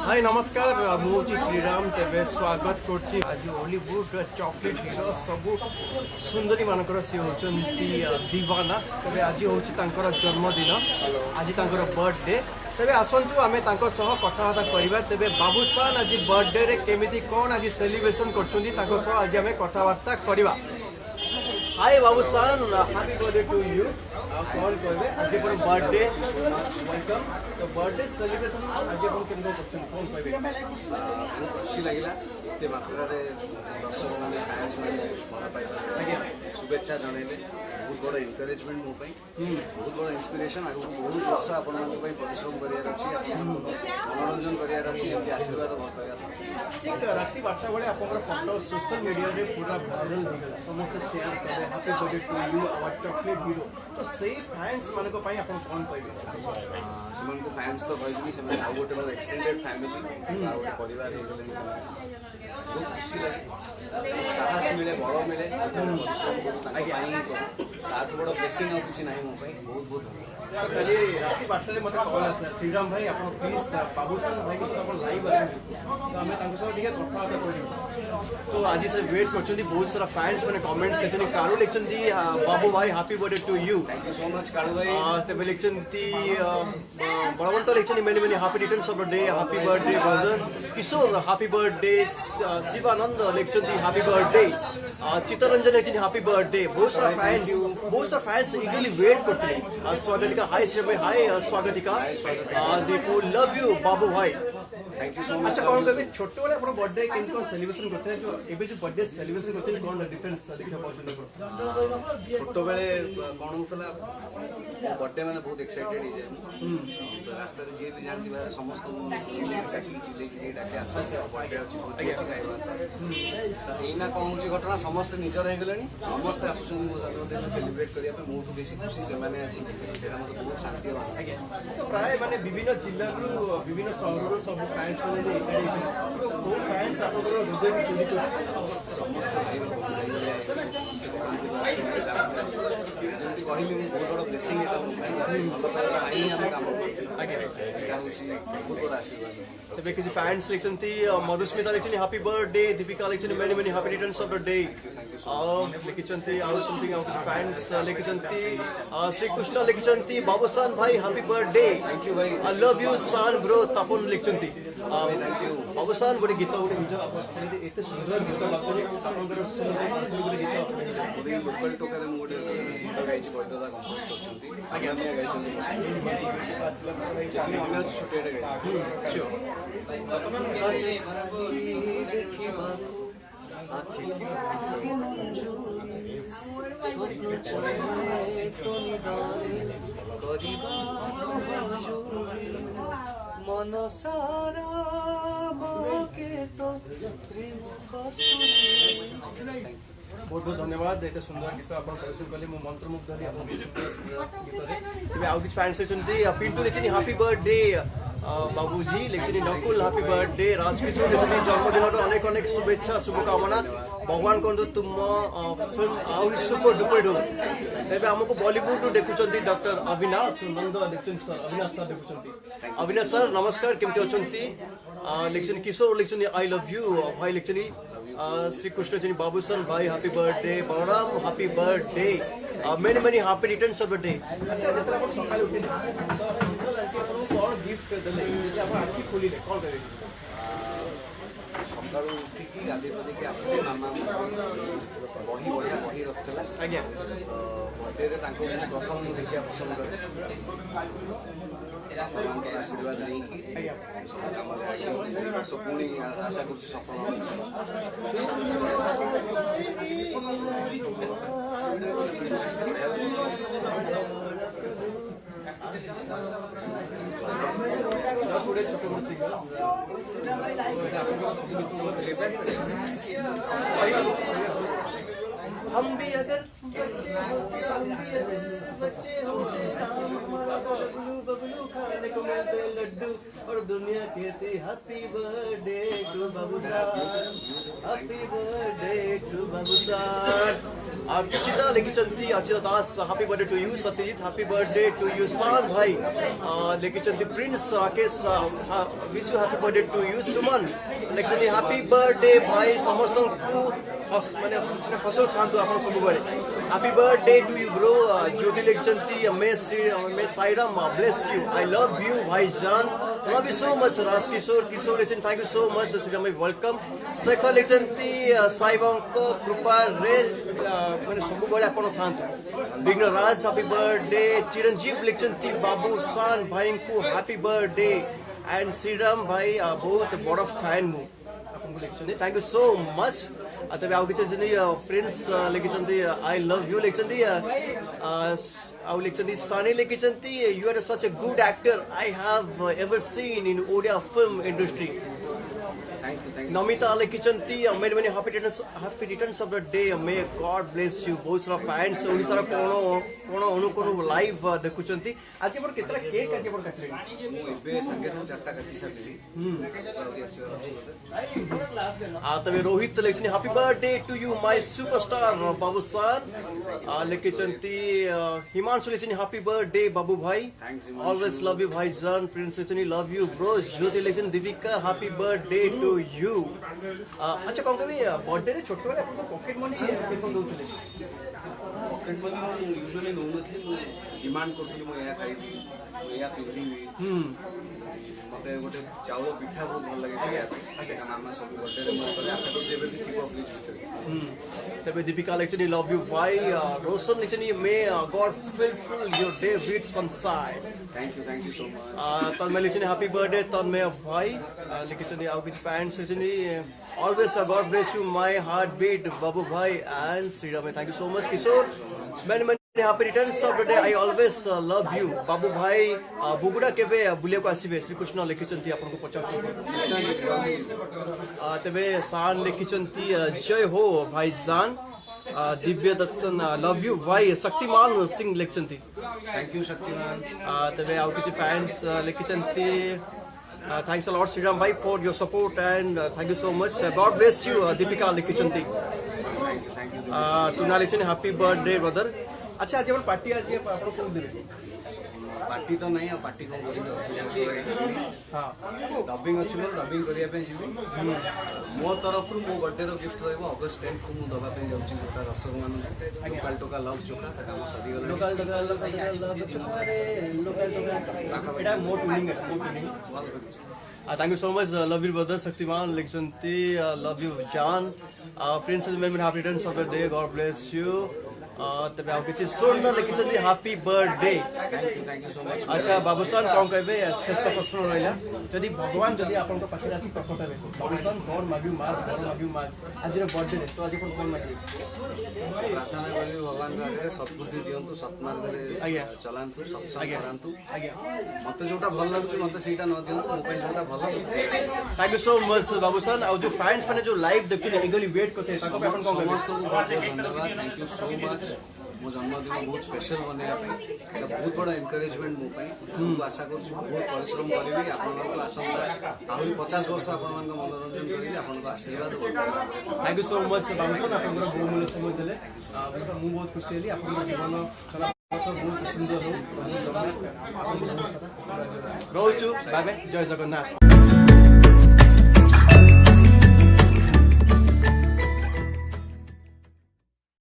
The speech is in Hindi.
हाय नमस्कार मुझे श्रीराम तेरे स्वागत करछि आज हॉलीवुड चॉकलेट हीरो सब सुंदरी मानकर सी होचंती दीवाना तेरे आज होछि तांकर जन्मदिन आज तांकर बर्थडे तेरे आसंतु आमे तांको सह कथाबार्ता करिबा तेरे बाबूसान आज बर्थडे रे केमिति कोन आज सेलिब्रेशन करछुंती तांको सह आज आमे कथाबार्ता करिबा। Hi Babushan happy birthday to you call करबे आज पर बर्थडे वेलकम तो बर्थडे सेलिब्रेशन आज अपन केनको करछन कॉल करबे बहुत खुशी लगिला ते मात्रा रे दर्शक माने फैंस माने भल पाइबा आगे शुभेच्छा जणैले बहुत बड़ एनकरेजमेंट मो पई बहुत बड़ इंस्पिरेशन आ बहुत वर्ष आपण माने पई परिश्रम करिया अछि मनोरंजन करिया अछि एति आशीर्वाद भल पाइबा ठीक राती 12 बळे आपन फोटो सोशल मीडिया रे पूरा वायरल हो गेला समस्त शेयर करे happy birthday to you our chocolate hero तो सही फैंस माने को पई आपन कोन पाइबे सिमन को फैंस तो भाई से आ गोटे मोर एक्सटेंडेड फैमिली आ गोटे परिवार हो गेले से बहुत खुशी लगे साहस मिले बड़ मिले परिश्रम करू ताके पाई ताठ बड़ ब्लेसिंग और किछि नाही मो पई बहुत बहुत धन्यवाद। कल राती 12 मते कॉल आसला श्रीराम भाई आपन प्लीज बाबूसान भाई के साथ अपन लाइव आछन तो हमें तांको साथ ठीक कथाबार्ता करी तो आज से वेट करछन बहुत सारा फैंस माने कमेंट्स लेछन कारू लेछन बाबू भाई happy birthday to you thank you so much Karu भाई तबे लेछन बलवंत लेछन many many happy returns of the day happy birthday brother Kishore happy birthday Shivanand लेछन हैप्पी बर्थडे चित्तरंजन लेछन हैप्पी बर्थडे बहुत सारा फैंस इगरली वेट करते स्वागतिका हाय से hi Swagatika Deepu love you बाबू भाई थैंक यू सो मच। अच्छा कौन कहबे छोटे वाले अपन बर्थडे केनको सेलिब्रेशन करते हैं जो एबे जो बर्थडे सेलिब्रेशन करते हैं कौन डिफरेंस देखा पाछन छोटे बेले कौन होतला बर्थडे माने बहुत एक्साइटेड ही जाय रास्ता रे जे भी जानती बारे समस्त चिल्ले डाके आसा बर्थडे अछि बहुत अच्छी खाइबा आसा त एना कौन होची घटना समस्त निजर हे गेलनी समस्त आसुचन मो जन्मदिन सेलिब्रेट करिया पे मोटू बेसी खुशी से माने अछि सेरा मते बहुत शांति आसा तो प्राय माने विभिन्न जिल्ला रु विभिन्न शहर रु सब फैंस माने एकाडी छै तो फैंस आपन हृदय चुरी समस्त जल्दी कहली मु बहुत बड़ ब्लेसिंग एटा भल पाइबा आई हम काम आगे एटा होची बहुत बड़ आशीर्वाद। तबे किसी फैंस लिखछंती मधुस्मिता लिखछनी हैप्पी बर्थडे दीपिका लिखछनी many many happy returns of the day लिखछंती आउ समथिंग आउ किसी फैंस लिखछंती श्री कृष्ण लिखछंती बाबूसान भाई हैप्पी बर्थडे थैंक यू भाई आई लव यू सान ब्रो तपन लिखछंती थैंक यू बाबूसान गोटे गीत गोटे निज अपन एते सुंदर गीत गाउछनी आपनकर सुंदर गोटे गीत ओदे लोकल टोकर मु गोटे गीत गाइछि बडदा कंपोज करछंती आगे हम गाइछंती चाली में छोटे रे गाइ श्योर देखिबा आखि स्वर्ग चले तो निदान करिबा मन सारा बाके तो प्रेम कसुनी बहुत बहुत धन्यवाद एते सुंदर गीत आपण प्रस्तुत कले मु मंत्रमुग्ध हली आपण गीत रे तबे आउ किछ फैंस छथि पिंटू लेछनी हैप्पी बर्थडे बाबूजी लेछनी नकुल हैप्पी बर्थडे राजकिशोर लेछनी जन्मदिन रो अनेक अनेक शुभेच्छा शुभकामना भगवान कोन तुम फिल्म आउ सुपर डुपर डू तबे हमको बॉलीवुड रो देखुचंती डॉक्टर अविनाश नंद लेछन सर अविनाश सर देखुचंती अविनाश सर नमस्कार केमते अछंती लेछनी किशोर लेछनी आई लव यू भाई लेछनी श्री कृष्ण जी बाबूसान भाई happy birthday Balram happy birthday many many happy returns of the day. अच्छा जतरा अपन सकाळ उठी तो अंकल आंटी आपन को गिफ्ट देले जे अपन आखी खोली ले कॉल करे सकाळ उठी की गादी पदे के आसीले मामा बही बढ़िया बही रखतला आज्ञा बर्थडे रे तांको प्रथम मु देखिया पसंद करे भगवान आशीर्वाद नहीं कि सपुनी आशा कर सफल हम भी अगर बच्चे होते बबलू खाने को मिलते लड्डू और दुनिया कहती happy birthday to Babushan happy birthday to Babushan. Archita लेखिଛନ୍ତି Archita Das happy birthday to you Satyajit happy birthday to you सान भाई लेखिଛନ୍ତି Prince Rakesh wish you happy birthday to you Suman लेखिଛନ୍ତି हैप्पी बर्थडे भाई समस्त को माने हसो थांतु आपण सब बळे happy birthday to you bro Jyoti लेखिଛନ୍ତି मैं Sairam bless you I love you भाई जान love you so much Raj Kishore लेखिଛନ୍ତି thank you so much Shriram भाई वेलकम शेखर लेखिଛନ୍ତି साईबांक कृपा रे माने सब बळे आपण थांतु विघ्न राज हैप्पी बर्थडे चिरंजीव लेखिଛନ୍ତି बाबू सान भाई को हैप्पी बर्थडे एंड श्रीराम भाई बहुत बड़ फैन मु आपको लेखिଛନ୍ତି थैंक यू सो मच तबे आउ किछ फ्रेंड्स लेखिଛନ୍ତି आई लव यू लेखिଛନ୍ତି आउ लेखिଛନ୍ତି सानी लेखिଛନ୍ତି you are such a good actor I have ever seen in Odia film industry thank you Namita लेखिଛନ୍ତି many many happy returns of the day may God bless you बहुत सारा फैंस ओडिसा रा कोन अनुकोन लाइव देखुଛନ୍ତି आज पर केतरा केक आज पर काटले मु एबे संगे संग चारटा काटी सारली तबे रोहित लेखिଛନ୍ତି happy birthday to you my superstar Babusan लेखिଛନ୍ତି हिमांशु लेखिଛନ୍ତି हैप्पी बर्थडे बाबू भाई ऑलवेज लव यू भाई जान फ्रेंड्स लेखिଛନ୍ତି लव यू ब्रो ज्योति लेखिଛନ୍ତି Deepika happy birthday to you अच्छा कौन कभी बर्थडे रे छोट वाले आपन पॉकेट मनी केन दउतले पॉकेट मनी यूजुअली नो नथली डिमांड करथली मो या खाइली या पिंदी मते गोटे चाउल पिठा बहुत भल लागे खाइया एटा मामा सब बर्थडे रे मो करे आशा करछि एबे थिबो फ्रिज भितर तबे दीपिका लेखिଛନ୍ତି लव यू भाई रोशन लेखिଛନ୍ତି may God fulfil your day with sunshine thank you so much Tanmay लेखिଛନ୍ତି हैप्पी बर्थडे तन्मय भाई लेखिଛନ୍ତି आउ किछ फैंस लेखिଛନ୍ତି always God bless you my heartbeat बाबू भाई and Shriram thank you so much Kishore man happy returns of the day I always love you बाबू भाई बुगुडा केबे बुलिया को आसीबे श्री कृष्ण लेखिଛନ୍ତି आपन को पचास तबे सान लेखिଛନ୍ତି जय हो भाई जान दिव्य दर्शन लव यू भाई शक्तिमान सिंह लेखिଛନ୍ତି थैंक यू शक्तिमान तबे आउ किछ फैंस लेखिଛନ୍ତି थैंक्स अ लॉट श्रीराम भाई for your support and thank you so much God bless you Deepika लेखिଛନ୍ତି थैंक यू तुना लेखिଛନ୍ତି हैप्पी बर्थडे ब्रदर अच्छा आज अपन पार्टी आज आपण को देबे पार्टी तो नहीं पार्टी को हाँ डबिंग अच्छी मोर डबिंग करने मो तरफ मो बर्थडे गिफ्ट रहा अगस्ट 10 को मुझे दवाई जाऊँगी गोटा दर्शक मान लोकाल टोका लव चोखा काम सरीगला thank you so much love you brother Shaktiman लेखिଛନ୍ତି लव यू जान प्रिंसेस मेन happy returns of the day God bless you तबे आउ किछि सोनर लेखिଛନ୍ତି happy birthday thank you so much अच्छा बाबूसान कौन कहबे श्रेष्ठ प्रश्न रहिला जदि भगवान जदि आपन को पाखे आसी प्रकटाबे बाबूसान कौन मागियो मार आज रे बर्थडे रे तो आज कौन मागियो प्रार्थना करी भगवान आगे सद्बुद्धि दियंतु सत्मार्ग रे आज्ञा चलांतु सत्संग करांतु आज्ञा मते जोटा भल लागुछ मते सेटा न दियंतु मो पई जोटा भल थैंक यू सो मच बाबूसान और जो फैंस माने जो लाइव देखिले एगली वेट करते ताको आपन कौन कहबे समस्त को बहुत धन्यवाद थैंक यू सो मच मो जन्मदिन बहुत स्पेशल बनैया बहुत बड़ा एनकरेजमेंट मो आशा कर बहुत परिश्रम करी आसंता आहरी 50 वर्ष आप मनोरंजन करी आप आशीर्वाद थैंक यू सो मच बाबूसान आप बहुमूल्य समय देले मु बहुत खुशी हेली आप जीवन बहुत सुंदर हो रोचु बाय बाय जय जगन्नाथ